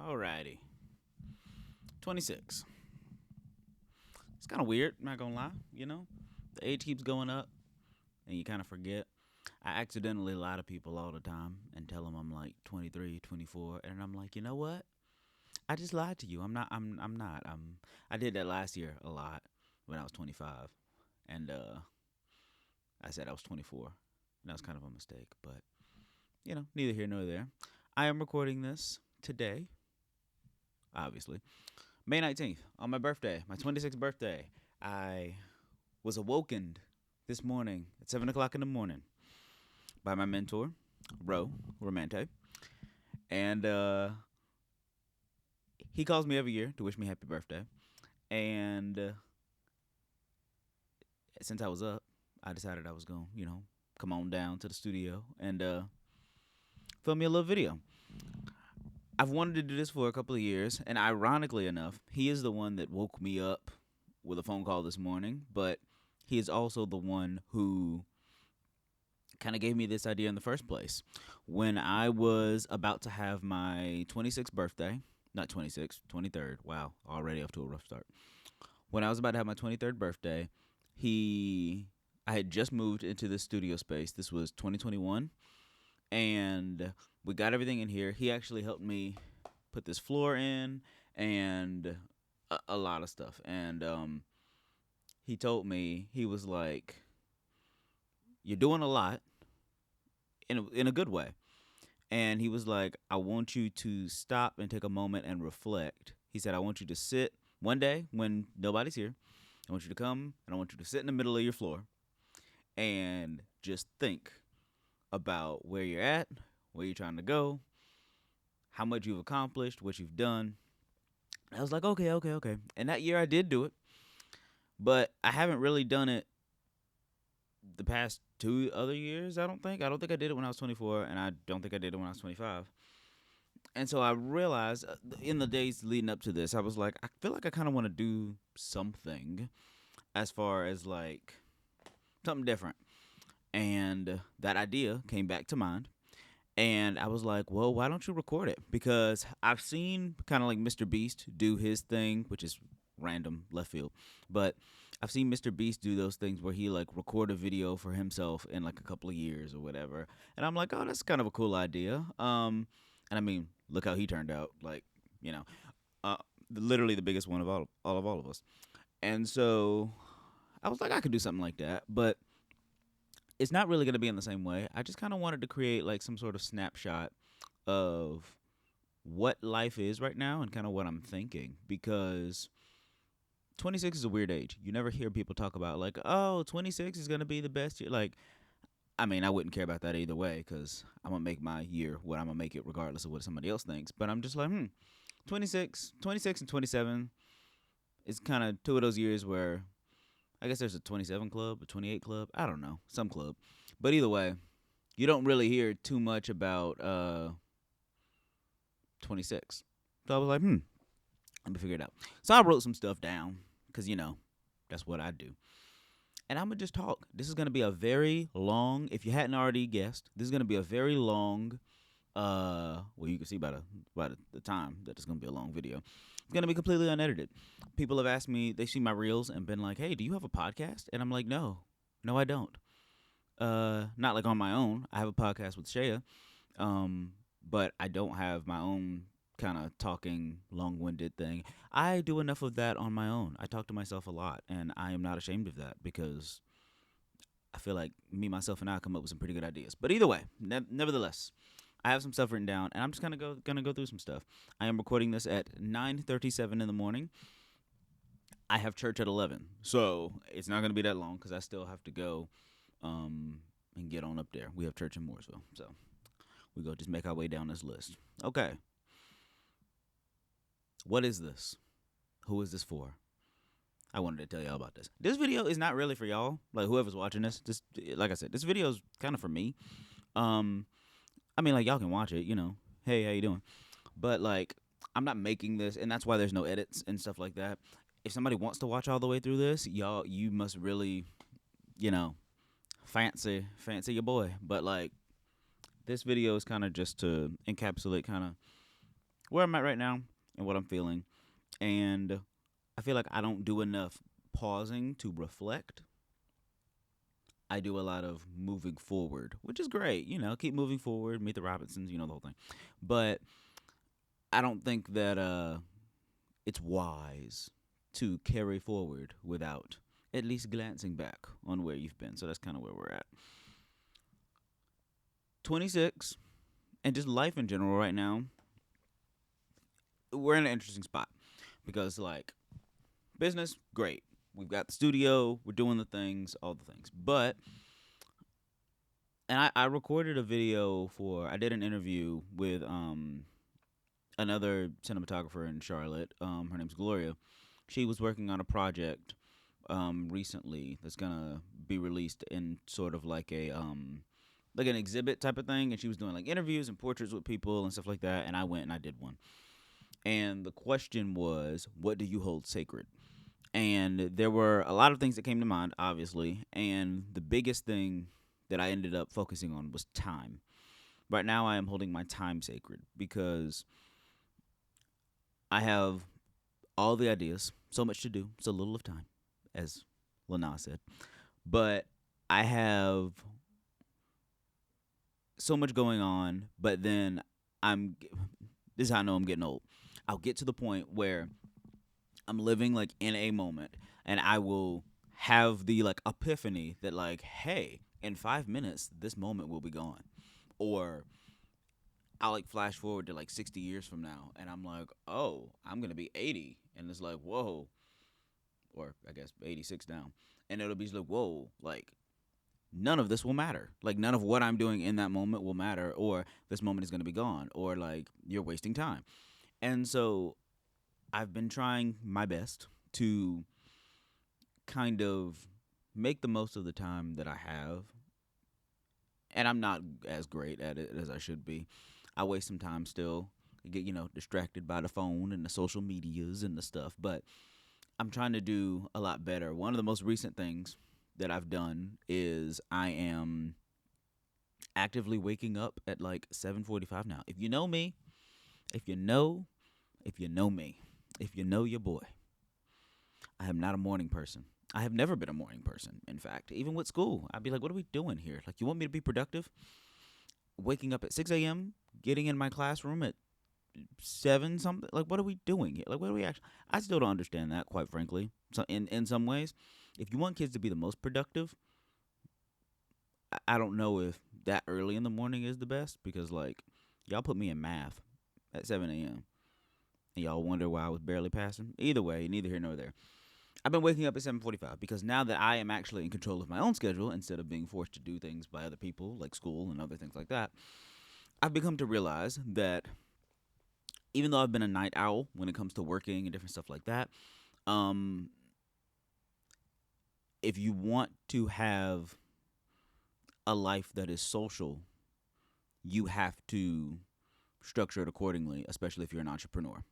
Alrighty. 26. It's kind of weird, not gonna lie. The age keeps going up and you kind of forget. I accidentally lie to people all the time and tell them I'm like 23, 24, and I'm like, you know what? I just lied to you. I'm not. I did that last year a lot when I was 25, and I said I was 24. And that was kind of a mistake, but neither here nor there. I am recording this today, obviously, May 19th, on my birthday, my 26th birthday. I was awokened this morning at 7 o'clock in the morning by my mentor, Romante. And he calls me every year to wish me happy birthday. And since I was up, I decided I was going to, come on down to the studio and film me a little video. I've wanted to do this for a couple of years, and ironically enough, he is the one that woke me up with a phone call this morning, but he is also the one who kind of gave me this idea in the first place. When I was about to have my 26th birthday, not 26th, 23rd, wow, already off to a rough start. When I was about to have my 23rd birthday, I had just moved into this studio space. This was 2021, and we got everything in here. He actually helped me put this floor in and a lot of stuff. And he told me, he was like, "You're doing a lot in a good way." And he was like, "I want you to stop and take a moment and reflect." He said, "I want you to sit one day when nobody's here. I want you to come and I want you to sit in the middle of your floor and just think about where you're at, where you're trying to go, how much you've accomplished, what you've done." And I was like, okay. And that year I did do it, but I haven't really done it the past 2 other years. I don't think. I did it when I was 24, and I don't think I did it when I was 25. And so I realized in the days leading up to this, I was like, I feel like I kind of want to do something as far as like something different. And that idea came back to mind. And I was like, well, why don't you record it? Because I've seen kind of like Mr. Beast do his thing, which is random left field. But I've seen Mr. Beast do those things where he like record a video for himself in like a couple of years or whatever. And I'm like, oh, that's kind of a cool idea. And I mean, look how he turned out. Like, you know, uh, literally the biggest one of all of us. And so I was like, I could do something like that. But it's not really going to be in the same way. I just kind of wanted to create like some sort of snapshot of what life is right now and kind of what I'm thinking, because 26 is a weird age. You never hear people talk about like, oh, 26 is going to be the best year. Like, I mean, I wouldn't care about that either way because I'm going to make my year what I'm going to make it regardless of what somebody else thinks. But I'm just like, 26 and 27 is kind of two of those years where I guess there's a 27 club, a 28 club. I don't know, some club. But either way, you don't really hear too much about 26. So I was like, let me figure it out. So I wrote some stuff down because, that's what I do. And I'm going to just talk. This is going to be a very long, if you hadn't already guessed, this is going to be a very long, well, you can see by the time that it's going to be a long video. It's going to be completely unedited. People have asked me, they see my reels and been like, hey, do you have a podcast? And I'm like, no, I don't. Not like on my own. I have a podcast with Shaya, but I don't have my own kind of talking long-winded thing. I do enough of that on my own. I talk to myself a lot, and I am not ashamed of that because I feel like me, myself, and I come up with some pretty good ideas. But either way, nevertheless, I have some stuff written down, and I'm just gonna go through some stuff. I am recording this at 9:37 in the morning. I have church at 11, so it's not gonna be that long because I still have to go and get on up there. We have church in Mooresville, so we go just make our way down this list. Okay. What is this? Who is this for? I wanted to tell y'all about this. This video is not really for y'all, like whoever's watching this. Just like I said, this video is kind of for me. I mean, like y'all can watch it, Hey, how you doing? But like, I'm not making this, and that's why there's no edits and stuff like that. If somebody wants to watch all the way through this, you must really, fancy your boy. But like, this video is kind of just to encapsulate kind of where I'm at right now and what I'm feeling. And I feel like I don't do enough pausing to reflect. I do a lot of moving forward, which is great. Keep moving forward, meet the Robinsons, the whole thing. But I don't think that it's wise to carry forward without at least glancing back on where you've been. So that's kind of where we're at. 26 and just life in general right now, we're in an interesting spot because, like, business, great. We've got the studio, we're doing the things, all the things. But, and I recorded a video I did an interview with another cinematographer in Charlotte. Her name's Gloria. She was working on a project recently that's gonna be released in sort of like an exhibit type of thing, and she was doing like interviews and portraits with people and stuff like that. And I went and I did one. And the question was, what do you hold sacred? And there were a lot of things that came to mind, obviously. And the biggest thing that I ended up focusing on was time. Right now, I am holding my time sacred because I have all the ideas, so much to do, so little of time, as Lana said. But I have so much going on, but then I'm this is how I know I'm getting old. I'll get to the point where I'm living like in a moment and I will have the like epiphany that like, hey, in 5 minutes this moment will be gone. Or I'll like flash forward to like 60 years from now and I'm like, oh, I'm gonna be 80. And it's like, whoa. Or I guess 86 now. And it'll be like, whoa, like none of this will matter. Like none of what I'm doing in that moment will matter, or this moment is gonna be gone, or like you're wasting time. And so I've been trying my best to kind of make the most of the time that I have. And I'm not as great at it as I should be. I waste some time still. I get, distracted by the phone and the social medias and the stuff. But I'm trying to do a lot better. One of the most recent things that I've done is I am actively waking up at like 7:45 now. If you know me, if you know, if you know me, if you know your boy, I am not a morning person. I have never been a morning person, in fact. Even with school, I'd be like, what are we doing here? Like, you want me to be productive? Waking up at 6 a.m., getting in my classroom at 7 something? Like, what are we doing here? Like, what are we actually... I still don't understand that, quite frankly. So, in some ways, if you want kids to be the most productive, I don't know if that early in the morning is the best because, like, y'all put me in math at 7 a.m. and y'all wonder why I was barely passing. Either way, neither here nor there. I've been waking up at 7:45 because now that I am actually in control of my own schedule instead of being forced to do things by other people like school and other things like that, I've become to realize that even though I've been a night owl when it comes to working and different stuff like that, um, if you want to have a life that is social, you have to structure it accordingly, especially if you're an entrepreneur.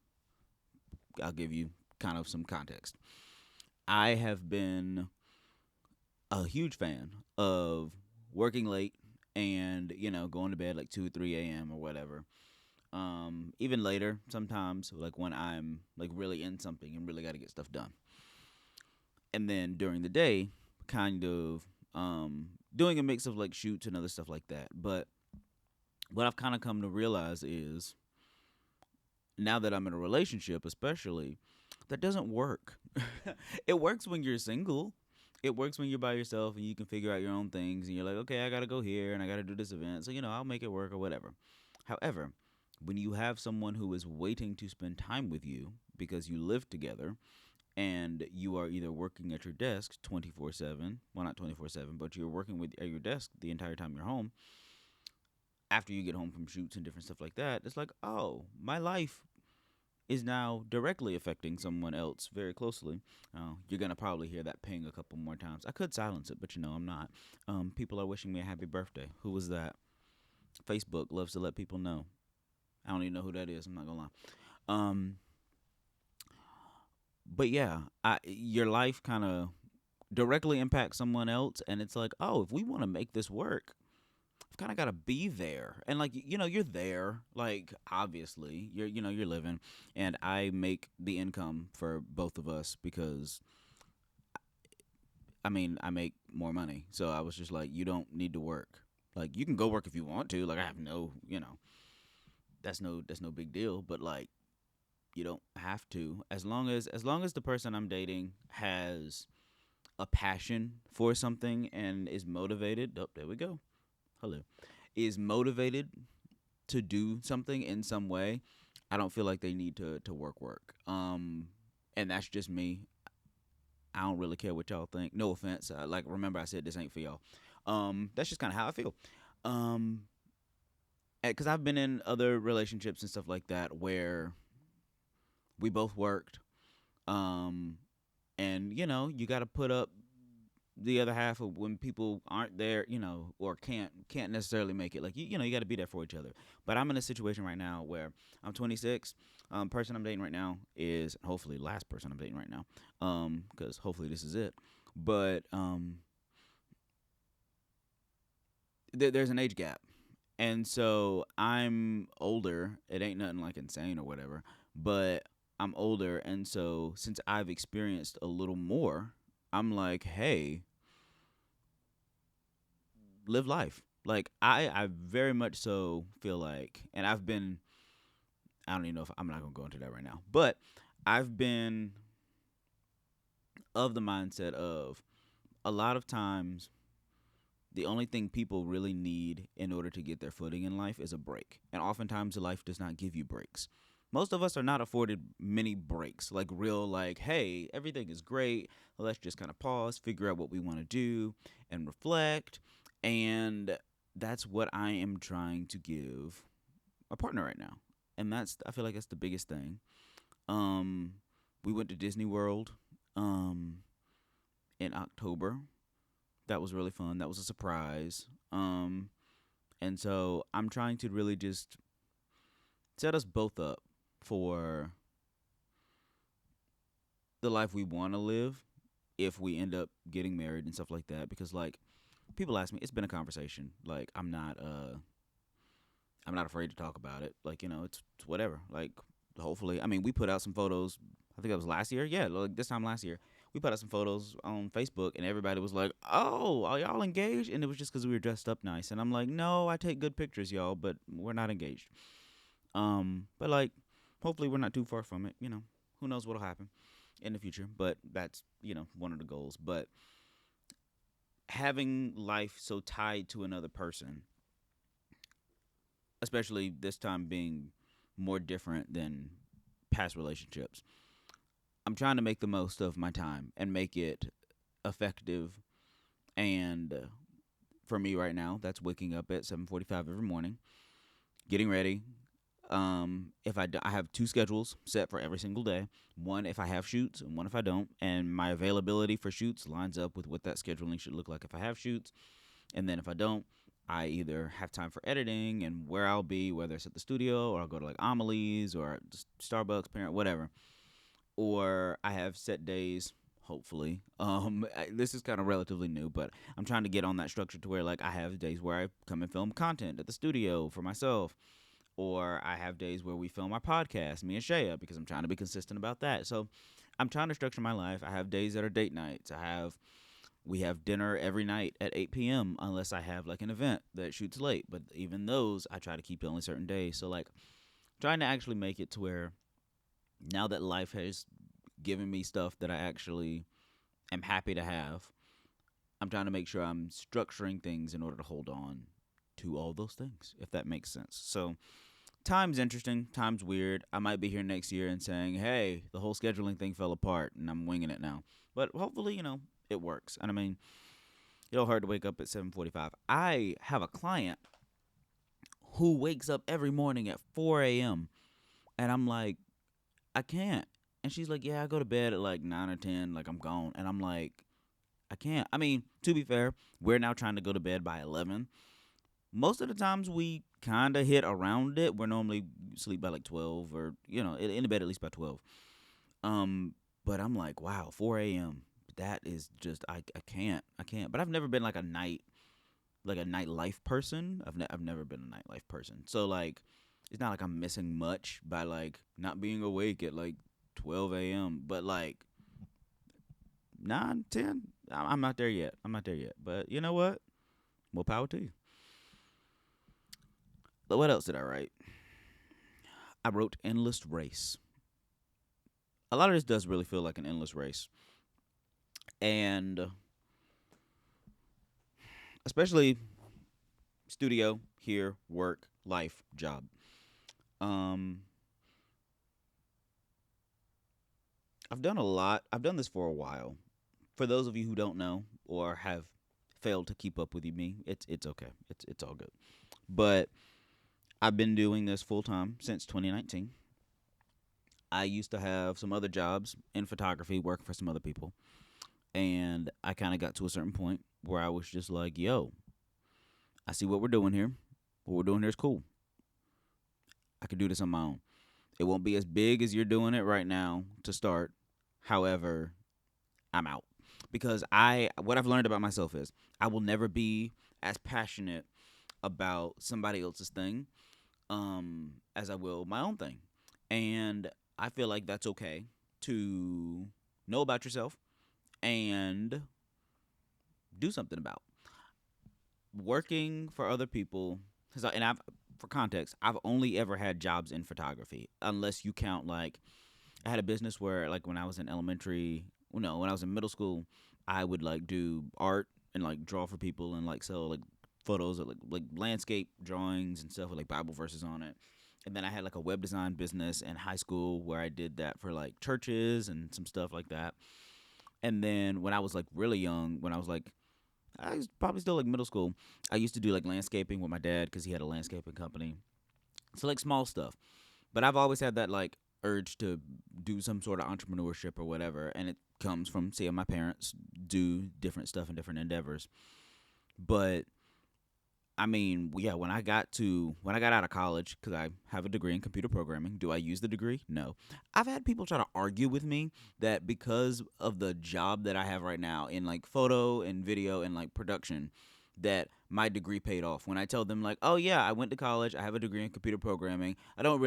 I'll give you kind of some context. I have been a huge fan of working late and, going to bed like 2 or 3 a.m. or whatever. Even later sometimes, like when I'm like really in something and really got to get stuff done. And then during the day, kind of doing a mix of like shoots and other stuff like that. But what I've kind of come to realize is now that I'm in a relationship, especially, that doesn't work. It works when you're single. It works when you're by yourself and you can figure out your own things and you're like, okay, I got to go here and I got to do this event. So, I'll make it work or whatever. However, when you have someone who is waiting to spend time with you because you live together and you are either working at your desk 24/7, well, not 24/7, but you're working at your desk the entire time you're home, after you get home from shoots and different stuff like that, it's like, oh, my life is now directly affecting someone else very closely. You're going to probably hear that ping a couple more times. I could silence it, but I'm not. People are wishing me a happy birthday. Who was that? Facebook loves to let people know. I don't even know who that is. I'm not going to lie. But yeah, your life kind of directly impacts someone else. And it's like, oh, if we want to make this work, kind of got to be there. And like, you're there, like, obviously you're living, and I make the income for both of us because I mean, I make more money. So I was just like, you don't need to work. Like, you can go work if you want to. Like, I have no, that's no big deal, but like, you don't have to, as long as the person I'm dating has a passion for something and is motivated. Oh, there we go. Hello. Is motivated to do something in some way. I don't feel like they need to work. And that's just me. I don't really care what y'all think. No offense. Like, remember I said this ain't for y'all. That's just kind of how I feel. Um, because I've been in other relationships and stuff like that where we both worked. Um, and you got to put up the other half of when people aren't there, or can't necessarily make it. Like, you got to be there for each other. But I'm in a situation right now where I'm 26. Person I'm dating right now is hopefully last person I'm dating right now. Because hopefully this is it. But there's an age gap, and so I'm older. It ain't nothing like insane or whatever, but I'm older, and so since I've experienced a little more, I'm like, hey, live life. Like, I very much so feel like, and I've been, I don't even know if I'm not gonna go into that right now, but I've been of the mindset of a lot of times the only thing people really need in order to get their footing in life is a break. And oftentimes life does not give you breaks. Most of us are not afforded many breaks, like real, like, hey, everything is great. Let's just kind of pause, figure out what we want to do, and reflect. And that's what I am trying to give a partner right now. And I feel like that's the biggest thing. Um, we went to Disney World um, in October. That was really fun. That was a surprise. And so I'm trying to really just set us both up for the life we want to live if we end up getting married and stuff like that. Because like people ask me, it's been a conversation. Like I'm not afraid to talk about it. Like, it's whatever. Like, hopefully, I mean, we put out some photos. I think that was last year. Yeah, like this time last year, we put out some photos on Facebook, and everybody was like, "Oh, are y'all engaged?" And it was just because we were dressed up nice. And I'm like, "No, I take good pictures, y'all, but we're not engaged." But like, hopefully, we're not too far from it. Who knows what'll happen in the future? But that's one of the goals. But having life so tied to another person, especially this time being more different than past relationships. I'm trying to make the most of my time and make it effective. And for me right now, that's waking up at 7:45 every morning, getting ready. If I have two schedules set for every single day. One if I have shoots, and one if I don't. And my availability for shoots lines up with what that scheduling should look like if I have shoots. And then if I don't, I either have time for editing and where I'll be, whether it's at the studio or I'll go to like Amelie's or Starbucks, Parent, whatever. Or I have set days, hopefully. This is kind of relatively new, but I'm trying to get on that structure to where like I have days where I come and film content at the studio for myself. Or I have days where we film our podcast, me and Shaya, because I'm trying to be consistent about that. So I'm trying to structure my life. I have days that are date nights. We have dinner every night at 8 p.m. unless I have like an event that shoots late. But even those, I try to keep only certain days. So like trying to actually make it to where now that life has given me stuff that I actually am happy to have, I'm trying to make sure I'm structuring things in order to hold on to all those things, if that makes sense. So time's interesting, time's weird. I might be here next year and saying, hey, the whole scheduling thing fell apart and I'm winging it now. But hopefully, it works. And I mean, it's hard to wake up at 7:45. I have a client who wakes up every morning at 4 a.m. and I'm like, I can't. And she's like, yeah, I go to bed at like 9 or 10, like I'm gone. And I'm like, I can't. I mean, to be fair, we're now trying to go to bed by 11. Most of the times we kind of hit around it. We're normally sleep by like 12 or, in the bed at least by 12. But I'm like, wow, 4 a.m. That is just, I can't. But I've never been like a night like a nightlife person. I've never been a nightlife person. So like it's not like I'm missing much by like not being awake at like 12 a.m. But like 9, 10, I'm not there yet. I'm not there yet. But you know what? More power to you. But what else did I write? I wrote endless race. A lot of this does really feel like an endless race. And especially studio, here, work, life, job. Um I've done a lot. I've done this for a while. For those of you who don't know or have failed to keep up with me, it's okay. It's all good. But I've been doing this full time since 2019. I used to have some other jobs in photography, working for some other people, and I kind of got to a certain point where I was just like, "Yo, I see what we're doing here. What we're doing here is cool. I could do this on my own. It won't be as big as you're doing it right now to start. However, I'm out because I what I've learned about myself is I will never be as passionate about somebody else's thing as I will my own thing. And I feel like that's okay to know about yourself and do something about. Working for other people, and I've for context, I've only ever had jobs in photography, unless you count like I had a business where like when I was in elementary, well, no, when I was in middle school, I would like do art and like draw for people and like sell like photos of like landscape drawings and stuff with like Bible verses on it. And then I had like a web design business in high school where I did that for like churches and some stuff like that. And then when I was like really young, when I was probably still like middle school, I used to do like landscaping with my dad because he had a landscaping company. So like small stuff. But I've always had that like urge to do some sort of entrepreneurship or whatever, and it comes from seeing my parents do different stuff and different endeavors. But I mean, yeah, when I got out of college, because I have a degree in computer programming, do I use the degree? No. I've had people try to argue with me that because of the job that I have right now in like photo and video and like production, that my degree paid off. When I tell them like, oh yeah, I went to college, I have a degree in computer programming, I don't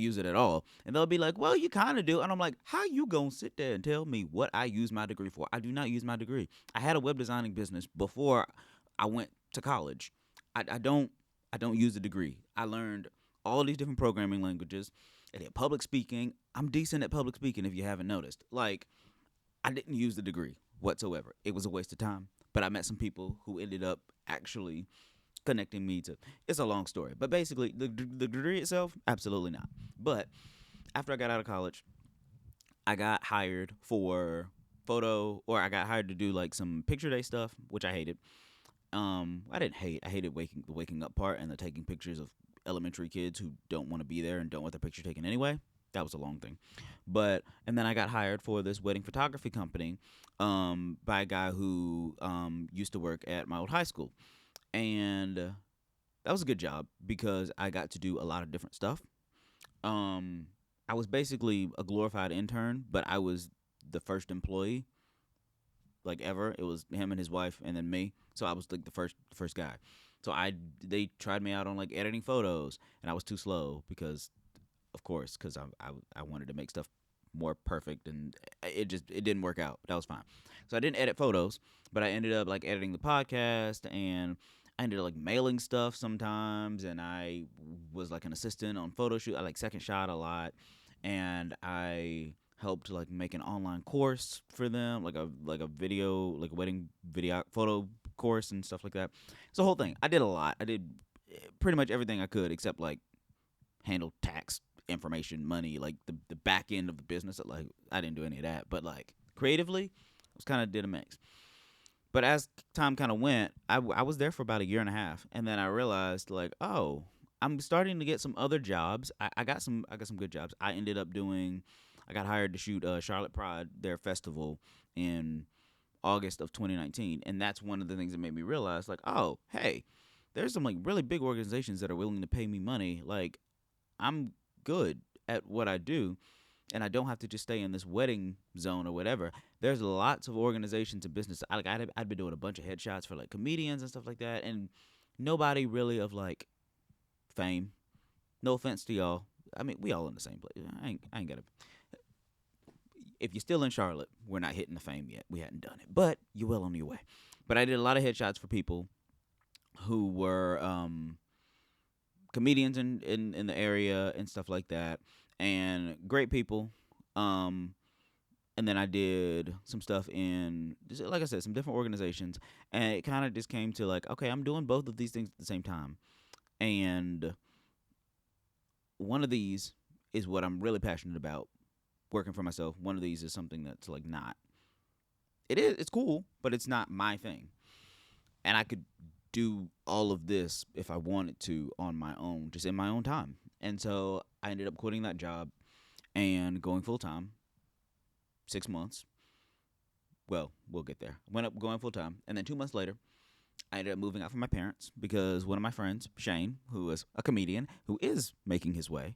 use it at all, and they'll be like, well, you kind of do, and I'm like, how you gonna sit there and tell me what I use my degree for? I do not use my degree. I had a web designing business before I went to college. I don't use a degree. I learned all these different programming languages. I did public speaking. I'm decent at public speaking if you haven't noticed. Like I didn't use the degree whatsoever. It was a waste of time. But I met some people who ended up actually connecting me to. It's a long story, but basically the degree itself, absolutely not. But after I got out of college, I got hired for photo, or I got hired to do like some picture day stuff, which I hated. I didn't hate. I hated the waking up part and the taking pictures of elementary kids who don't want to be there and don't want their picture taken anyway. That was a long thing, but and then I got hired for this wedding photography company, by a guy who used to work at my old high school, and that was a good job because I got to do a lot of different stuff. I was basically a glorified intern, but I was the first employee like ever. It was him and his wife, and then me. So I was like the first guy. So they tried me out on like editing photos, and I was too slow because, of course, because I wanted to make stuff more perfect, and it didn't work out. That was fine. So I didn't edit photos, but I ended up like editing the podcast, and I ended up like mailing stuff sometimes, and I was like an assistant on photo shoot. I like second shot a lot, and I helped like make an online course for them, like a video, like a wedding video photo course and stuff like that. It's the whole thing. I did a lot. I did pretty much everything I could except like handle tax information, money, like the back end of the business. Like I didn't do any of that, but like creatively, I was kind of did a mix. But as time kind of went, I was there for about a year and a half, and then I realized like, oh, I'm starting to get some other jobs. I got some good jobs. I ended up doing. I got hired to shoot Charlotte Pride, their festival, in August of 2019, and that's one of the things that made me realize like, oh, hey, there's some like really big organizations that are willing to pay me money. Like I'm good at what I do, and I don't have to just stay in this wedding zone or whatever. There's lots of organizations and business. I'd been doing a bunch of headshots for like comedians and stuff like that, and nobody really of like fame. No offense to y'all. I mean, we all in the same place. I ain't gotta. If you're still in Charlotte, we're not hitting the fame yet. We hadn't done it, but you will on your way. But I did a lot of headshots for people who were comedians in the area and stuff like that, and great people. Um, and then I did some stuff in, like I said, some different organizations, and it kind of just came to like, okay, I'm doing both of these things at the same time, and one of these is what I'm really passionate about, working for myself. One of these is something that's like not. It's cool, but it's not my thing, and I could do all of this if I wanted to on my own, just in my own time. And so I ended up quitting that job and going full time. 6 months. Well, we'll get there. Went up going full time, and then 2 months later, I ended up moving out from my parents because one of my friends, Shane, who is a comedian who is making his way,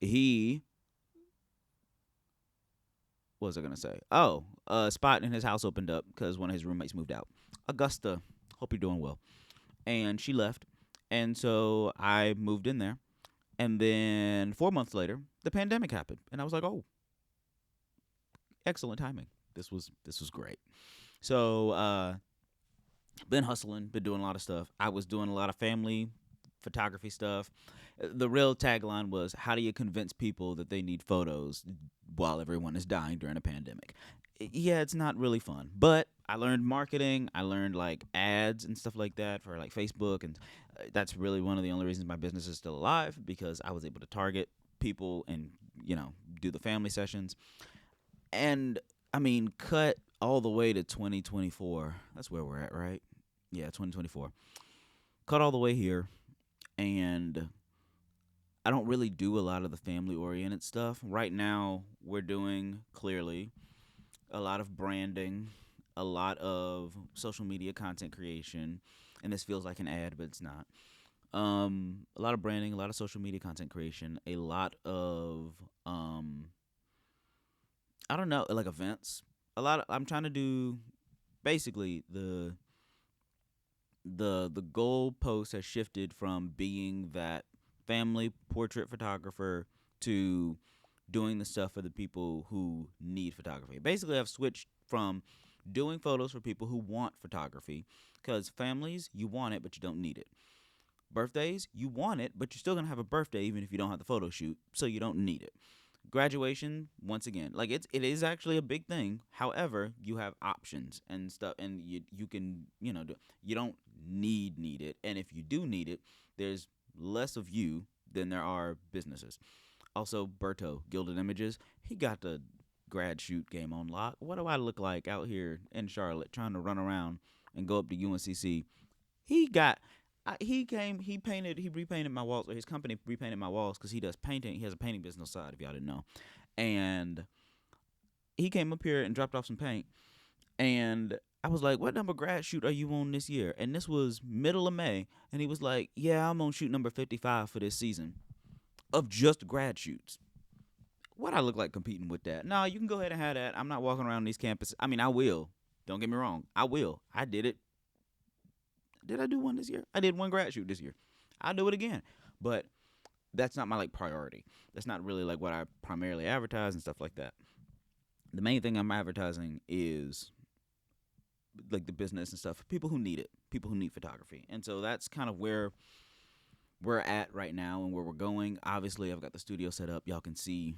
he, what was I gonna say? Oh, a spot in his house opened up because one of his roommates moved out. Augusta, hope you're doing well. And she left, and so I moved in there. And then 4 months later, the pandemic happened, and I was like, oh, excellent timing. This was great. So been hustling, been doing a lot of stuff. I was doing a lot of family photography stuff. The real tagline was, how do you convince people that they need photos while everyone is dying during a pandemic? Yeah, it's not really fun. But I learned marketing. I learned like ads and stuff like that for like Facebook, and that's really one of the only reasons my business is still alive, because I was able to target people and, do the family sessions. And I mean, cut all the way to 2024. That's where we're at, right? Yeah, 2024. Cut all the way here, and I don't really do a lot of the family oriented stuff. Right now, we're doing clearly a lot of branding, a lot of social media content creation, and this feels like an ad, but it's not. A lot of branding, a lot of social media content creation, a lot of I don't know, like events. I'm trying to do basically the goal post has shifted from being that family portrait photographer to doing the stuff for the people who need photography. Basically, I've switched from doing photos for people who want photography, because families, you want it, but you don't need it. Birthdays, you want it, but you're still going to have a birthday even if you don't have the photo shoot, so you don't need it. Graduation, once again, like it is actually a big thing. However, you have options and stuff, and you can, you don't need it, and if you do need it, there's less of you than there are businesses. Also, Berto, Gilded Images, he got the grad shoot game on lock. What do I look like out here in Charlotte trying to run around and go up to UNCC? He got he came, he repainted my walls, or his company repainted my walls, because he does painting. He has a painting business side, if y'all didn't know. And he came up here and dropped off some paint, and I was like, what number grad shoot are you on this year? And this was middle of May, and he was like, yeah, I'm on shoot number 55 for this season of just grad shoots. What I look like competing with that? No, you can go ahead and have that. I'm not walking around these campuses. I mean, I will. Don't get me wrong. I will. I did it. Did I do one this year? I did one grad shoot this year. I'll do it again. But that's not my like priority. That's not really like what I primarily advertise and stuff like that. The main thing I'm advertising is like the business and stuff. People who need it. People who need photography. And so that's kind of where we're at right now and where we're going. Obviously, I've got the studio set up. Y'all can see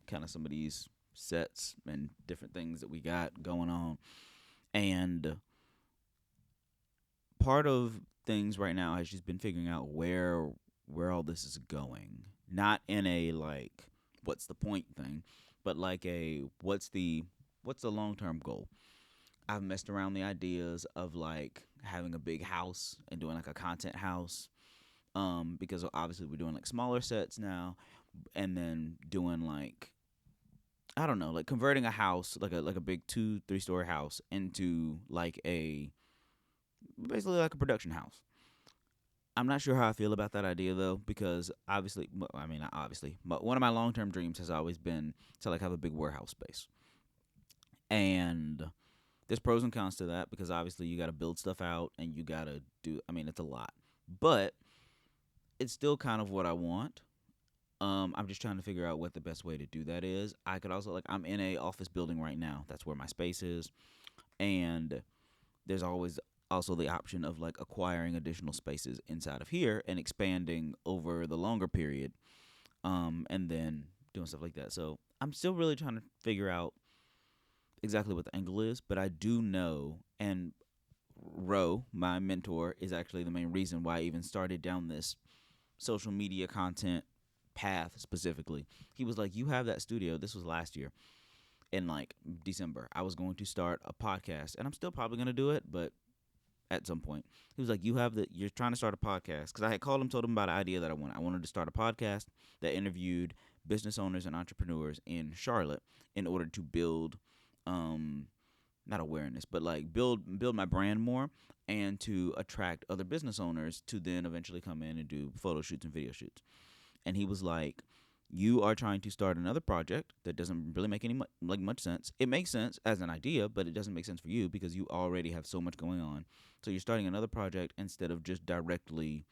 kind of some of these sets and different things that we got going on. And part of things right now has just been figuring out where all this is going. Not in a like what's the point thing, but like a what's the long-term goal. I've messed around the ideas of like having a big house and doing like a content house, because obviously we're doing like smaller sets now, and then doing like, I don't know, like converting a house, like a big 2-3 story house into like a basically like a production house. I'm not sure how I feel about that idea though, because obviously, well, I mean, not obviously, but one of my long term dreams has always been to like have a big warehouse space. And there's pros and cons to that because obviously you got to build stuff out and you got to do. I mean, it's a lot, but it's still kind of what I want. I'm just trying to figure out what the best way to do that is. I could also like I'm in a office building right now. That's where my space is, and there's always also the option of like acquiring additional spaces inside of here and expanding over the longer period, and then doing stuff like that. So I'm still really trying to figure out exactly what the angle is, but I do know, and Ro, my mentor, is actually the main reason why I even started down this social media content path specifically. He was like, "You have that studio." This was last year in like December. I was going to start a podcast, and I'm still probably going to do it, but at some point, he was like, "You have the. You're trying to start a podcast." Because I had called him, told him about an idea that I wanted. I wanted to start a podcast that interviewed business owners and entrepreneurs in Charlotte in order to build, um, not awareness, but like build my brand more and to attract other business owners to then eventually come in and do photo shoots and video shoots. And he was like, "You are trying to start another project that doesn't really make any like much sense. It makes sense as an idea, but it doesn't make sense for you because you already have so much going on. So you're starting another project instead of just directly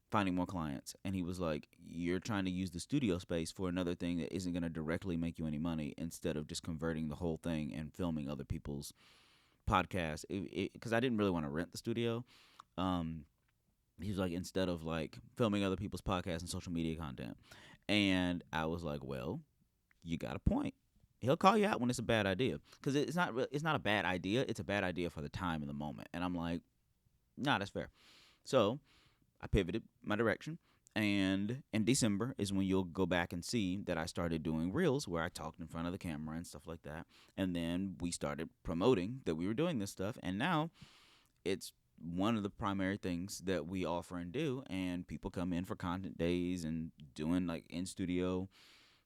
finding more clients." And he was like, "You're trying to use the studio space for another thing that isn't going to directly make you any money instead of just converting the whole thing and filming other people's podcasts." Because I didn't really want to rent the studio. Um, he was like, instead of like filming other people's podcasts and social media content. And I was like, well, you got a point. He'll call you out when it's a bad idea because it's not a bad idea. It's a bad idea for the time and the moment. And I'm like, nah, that's fair. So I pivoted my direction. And in December is when you'll go back and see that I started doing reels where I talked in front of the camera and stuff like that. And then we started promoting that we were doing this stuff. And now it's one of the primary things that we offer and do. And people come in for content days and doing like in studio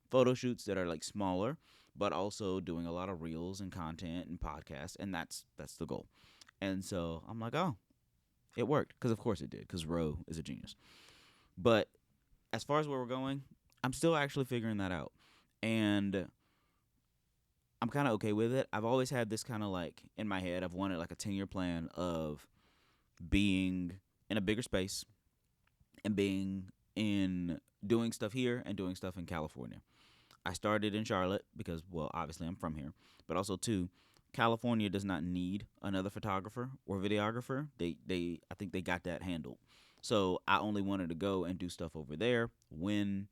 photo shoots that are like smaller, but also doing a lot of reels and content and podcasts. And that's the goal. And so I'm like, oh, it worked because of course it did because Ro is a genius. But as far as where we're going, I'm still actually figuring that out. And I'm kind of okay with it. I've always had this kind of like in my head, I've wanted like a 10-year plan of being in a bigger space and being in doing stuff here and doing stuff in California. I started in Charlotte because, well, obviously I'm from here, but also too, California does not need another photographer or videographer. I think they got that handled. So I only wanted to go and do stuff over there when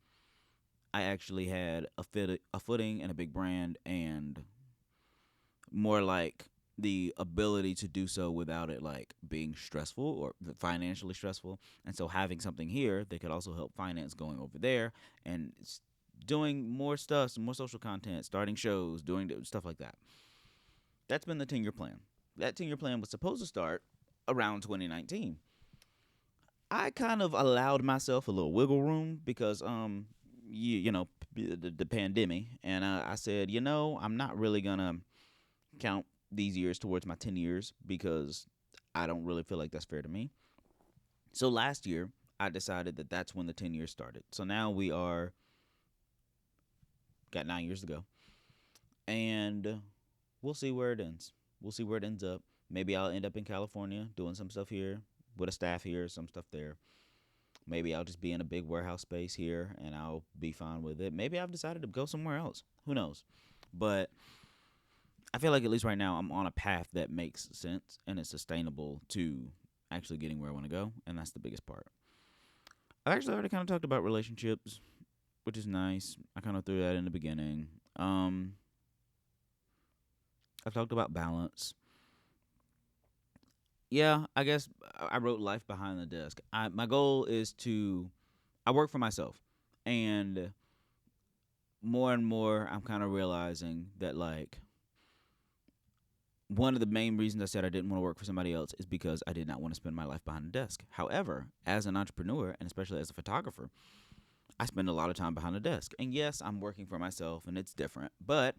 I actually had a footing and a big brand and more like the ability to do so without it like being stressful or financially stressful. And so having something here that could also help finance going over there and doing more stuff, some more social content, starting shows, doing stuff like that. That's been the 10-year plan. That 10-year plan was supposed to start around 2019. I kind of allowed myself a little wiggle room because you know the pandemic, and I said, I'm not really gonna count these years towards my 10 years because I don't really feel like that's fair to me. So last year, I decided that that's when the 10 years started. So now got 9 years to go. And we'll see where it ends. We'll see where it ends up. Maybe I'll end up in California doing some stuff here with a staff here, some stuff there. Maybe I'll just be in a big warehouse space here and I'll be fine with it. Maybe I've decided to go somewhere else. Who knows? But I feel like at least right now I'm on a path that makes sense and is sustainable to actually getting where I want to go, and that's the biggest part. I actually already kind of talked about relationships, which is nice. I kind of threw that in the beginning. I've talked about balance. Yeah, I guess I wrote life behind the desk. My goal is to I work for myself, and more and more I'm kind of realizing that like one of the main reasons I said I didn't want to work for somebody else is because I did not want to spend my life behind a desk. However, as an entrepreneur and especially as a photographer, I spend a lot of time behind a desk. And yes, I'm working for myself and it's different, but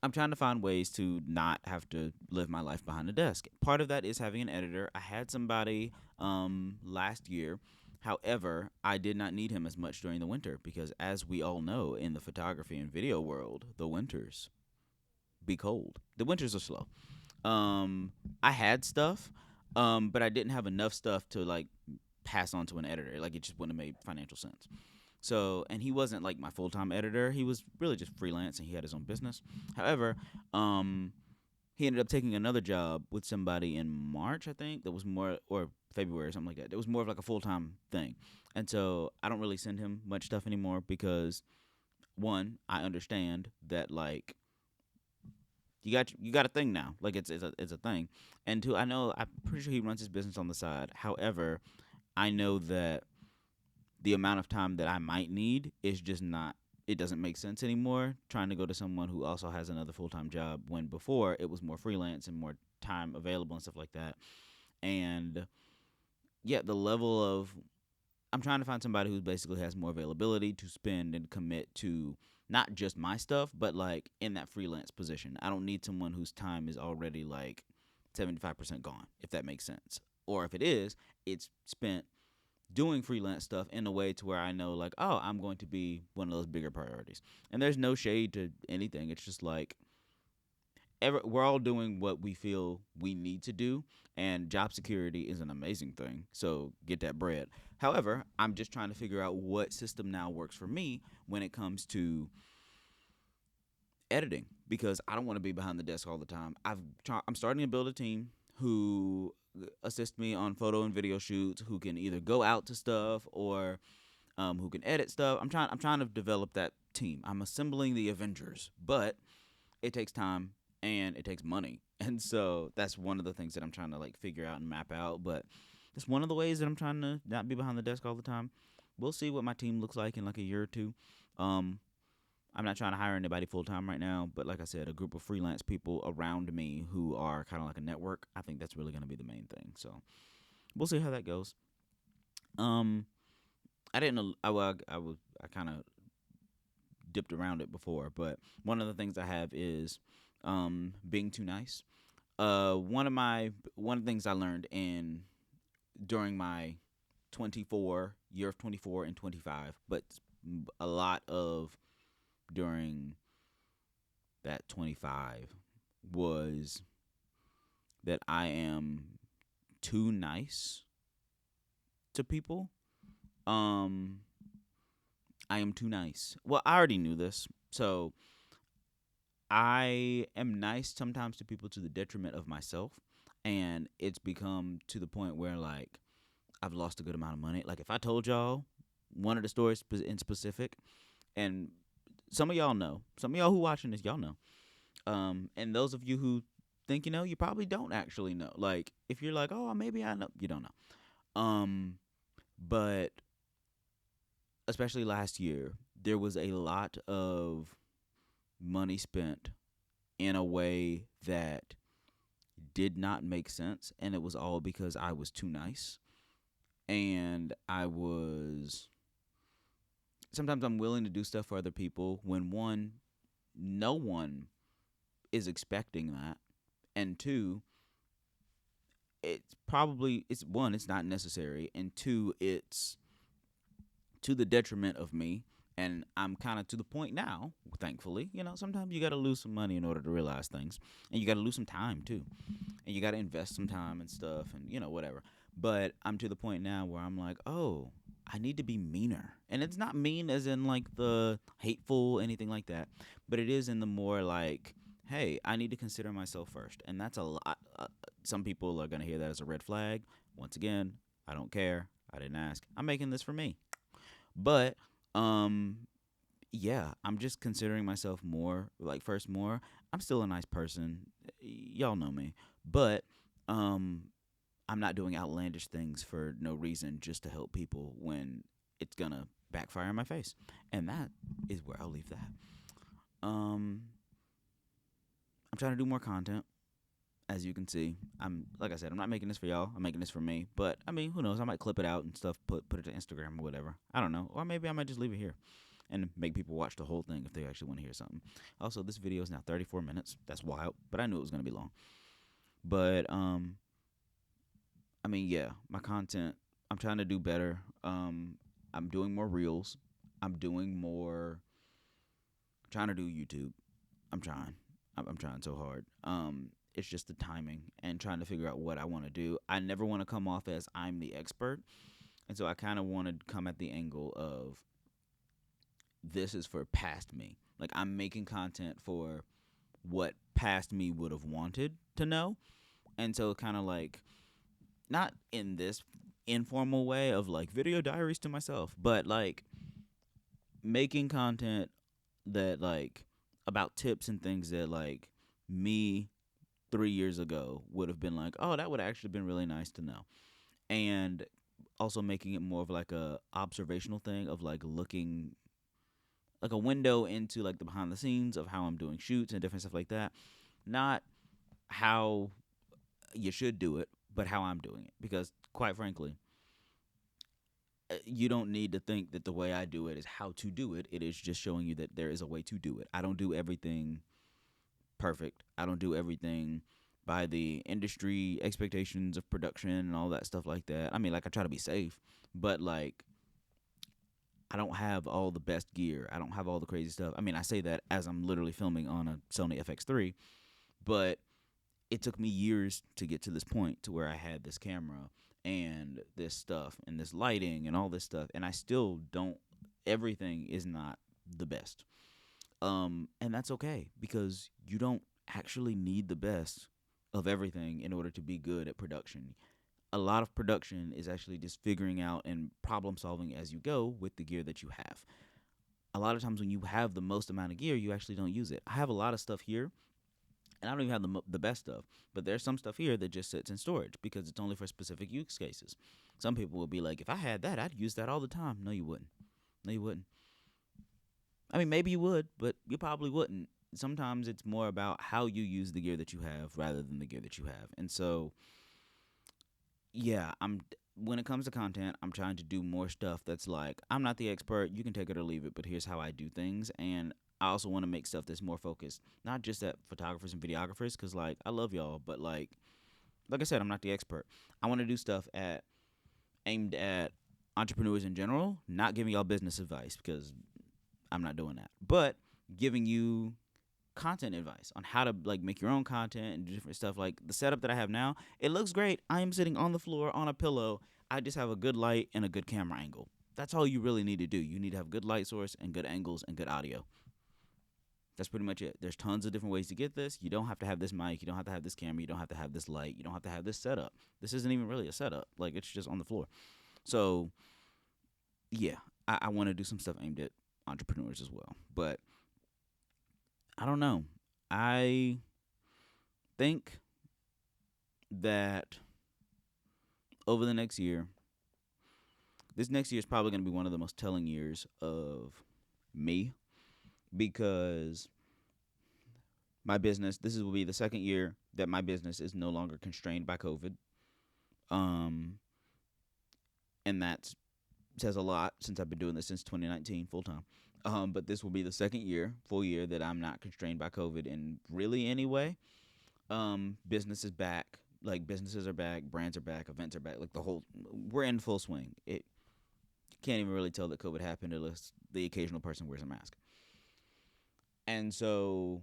I'm trying to find ways to not have to live my life behind a desk. Part of that is having an editor. I had somebody last year. However, I did not need him as much during the winter because, as we all know, in the photography and video world, the winters be cold. The winters are slow. Um, I had stuff, but I didn't have enough stuff to like pass on to an editor. Like it just wouldn't have made financial sense. So, and he wasn't like my full time editor. He was really just freelance and he had his own business. However, um, he ended up taking another job with somebody in March, I think, that was more, or February or something like that. It was more of like a full time thing. And so I don't really send him much stuff anymore because one, I understand that like you got a thing now. Like it's a thing. And two, I'm pretty sure he runs his business on the side. However, I know that the amount of time that I might need is just not, it doesn't make sense anymore trying to go to someone who also has another full-time job when before it was more freelance and more time available and stuff like that. And yeah, the level of, I'm trying to find somebody who basically has more availability to spend and commit to not just my stuff, but like in that freelance position. I don't need someone whose time is already like 75% gone, if that makes sense. Or if it is, it's spent doing freelance stuff in a way to where I know like, oh, I'm going to be one of those bigger priorities. And there's no shade to anything. It's just like we're all doing what we feel we need to do, and job security is an amazing thing. So get that bread. However, I'm just trying to figure out what system now works for me when it comes to editing because I don't want to be behind the desk all the time. I'm starting to build a team who assist me on photo and video shoots, who can either go out to stuff or who can edit stuff. I'm trying to develop that team. I'm assembling the Avengers, but it takes time and it takes money. And so that's one of the things that I'm trying to like figure out and map out. But it's one of the ways that I'm trying to not be behind the desk all the time. We'll see what my team looks like in like a year or two. Um, I'm not trying to hire anybody full time right now, but like I said, a group of freelance people around me who are kind of like a network. I think that's really going to be the main thing. So we'll see how that goes. Um, I didn't know. I kind of dipped around it before, but one of the things I have is being too nice. One of the things I learned in during my 24 and 25, but a lot of during that 25 was that I am too nice to people. Um, I am too nice. Well, I already knew this, so I am nice sometimes to people to the detriment of myself, and it's become to the point where like I've lost a good amount of money. Like if I told y'all one of the stories in specific, and some of y'all know, some of y'all who watching this, y'all know, and those of you who think you know, you probably don't actually know. Like if you're like, oh, maybe I know, you don't know. But especially last year, there was a lot of money spent in a way that did not make sense, and it was all because I was too nice. And I was sometimes I'm willing to do stuff for other people when one, no one is expecting that, and two, it's one, it's not necessary, and two, it's to the detriment of me. And I'm kind of to the point now, thankfully. You know, sometimes you got to lose some money in order to realize things. And you got to lose some time, too. And you got to invest some time and stuff and, whatever. But I'm to the point now where I'm like, oh, I need to be meaner. And it's not mean as in like the hateful, anything like that. But it is in the more like, hey, I need to consider myself first. And that's a lot. Some people are going to hear that as a red flag. Once again, I don't care. I didn't ask. I'm making this for me. But um yeah, I'm just considering myself more like first more. I'm still a nice person. Y'all know me. But um I'm not doing outlandish things for no reason just to help people when it's gonna backfire in my face. And that is where I'll leave that. Um I'm trying to do more content. As you can see, I'm like I said, I'm not making this for y'all. I'm making this for me. But I mean, who knows? I might clip it out and stuff, put it to Instagram or whatever. I don't know. Or maybe I might just leave it here. and make people watch the whole thing if they actually want to hear something. Also, this video is now 34 minutes. That's wild, but I knew it was going to be long. But I mean, yeah, my content, I'm trying to do better. I'm doing more reels. I'm doing more trying to do YouTube. I'm trying. I'm trying so hard. It's just the timing and trying to figure out what I want to do. I never want to come off as I'm the expert, and so I kind of want to come at the angle of this is for past me. Like I'm making content for what past me would have wanted to know, and so kind of like not in this informal way of like video diaries to myself, but like making content that like about tips and things that like me 3 years ago would have been like, oh, that would have actually been really nice to know. And also making it more of like a observational thing of like looking like a window into like the behind the scenes of how I'm doing shoots and different stuff like that. Not how you should do it, but how I'm doing it. Because quite frankly, you don't need to think that the way I do it is how to do it. It is just showing you that there is a way to do it. I don't do everything perfect. I don't do everything by the industry expectations of production and all that stuff like that. I mean, like I try to be safe, but like I don't have all the best gear. I don't have all the crazy stuff. I mean, I say that as I'm literally filming on a Sony FX3, but it took me years to get to this point to where I had this camera and this stuff and this lighting and all this stuff, and I still don't. Everything is not the best, and that's okay because you don't actually need the best of everything in order to be good at production. A lot of production is actually just figuring out and problem solving as you go with the gear that you have. A lot of times when you have the most amount of gear, you actually don't use it. I have a lot of stuff here and I don't even have the best stuff, but there's some stuff here that just sits in storage because it's only for specific use cases. Some people will be like, if I had that, I'd use that all the time. No, you wouldn't. No, you wouldn't. I mean, maybe you would, but you probably wouldn't. Sometimes it's more about how you use the gear that you have rather than the gear that you have. And so, yeah, I'm when it comes to content, I'm trying to do more stuff that's like, I'm not the expert, you can take it or leave it, but here's how I do things. And I also want to make stuff that's more focused, not just at photographers and videographers, because like I love y'all, but like I said, I'm not the expert. I want to do stuff at aimed at entrepreneurs in general, not giving y'all business advice because I'm not doing that, but giving you content advice on how to like make your own content and different stuff. Like the setup that I have now, it looks great. I am sitting on the floor on a pillow. I just have a good light and a good camera angle. That's all you really need to do. You need to have good light source and good angles and good audio. That's pretty much it. There's tons of different ways to get this. You don't have to have this mic. You don't have to have this camera. You don't have to have this light. You don't have to have this setup. This isn't even really a setup. Like it's just on the floor. So yeah, I want to do some stuff aimed at entrepreneurs as well. But I don't know. I think that over the next year, this next year is probably going to be one of the most telling years of me because my business, will be the second year that my business is no longer constrained by COVID. Um, and that says a lot since I've been doing this since 2019 full time. But this will be the second year, full year, that I'm not constrained by COVID in really any way. Business is back. Like businesses are back, brands are back, events are back. Like we're in full swing. You can't even really tell that COVID happened unless the occasional person wears a mask. And so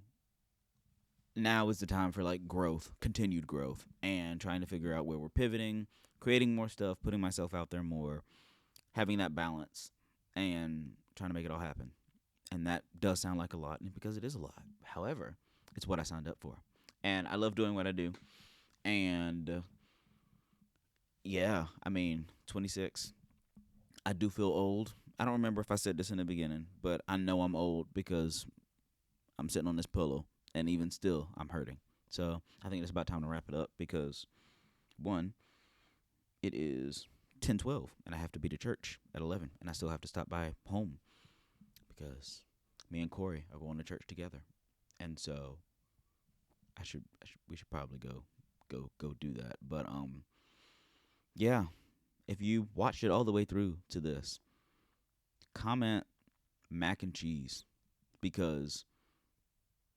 now is the time for like growth, continued growth, and trying to figure out where we're pivoting, creating more stuff, putting myself out there more, having that balance, and trying to make it all happen. And that does sound like a lot because it is a lot. However, it's what I signed up for. And I love doing what I do. And yeah, I mean, 26. I do feel old. I don't remember if I said this in the beginning, but I know I'm old because I'm sitting on this pillow. And even still, I'm hurting. So I think it's about time to wrap it up because, one, it is 10:12, and I have to be to church at 11, and I still have to stop by home because me and Corey are going to church together, and so we should probably go do that. But yeah, if you watched it all the way through to this, comment mac and cheese because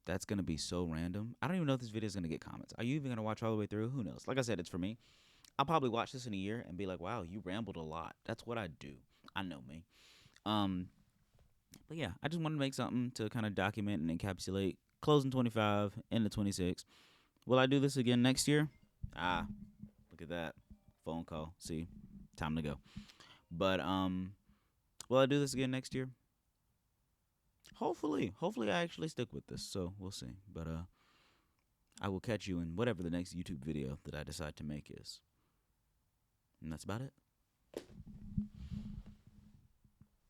that's gonna be so random. I don't even know if this video is gonna get comments. Are you even gonna watch all the way through? Who knows? Like I said, it's for me. I'll probably watch this in a year and be like, "Wow, you rambled a lot." That's what I do. I know me. Um, but yeah, I just wanted to make something to kind of document and encapsulate closing 25 into 26. Will I do this again next year? Ah, look at that phone call. See, time to go. But will I do this again next year? Hopefully I actually stick with this. So we'll see. But I will catch you in whatever the next YouTube video that I decide to make is. And that's about it.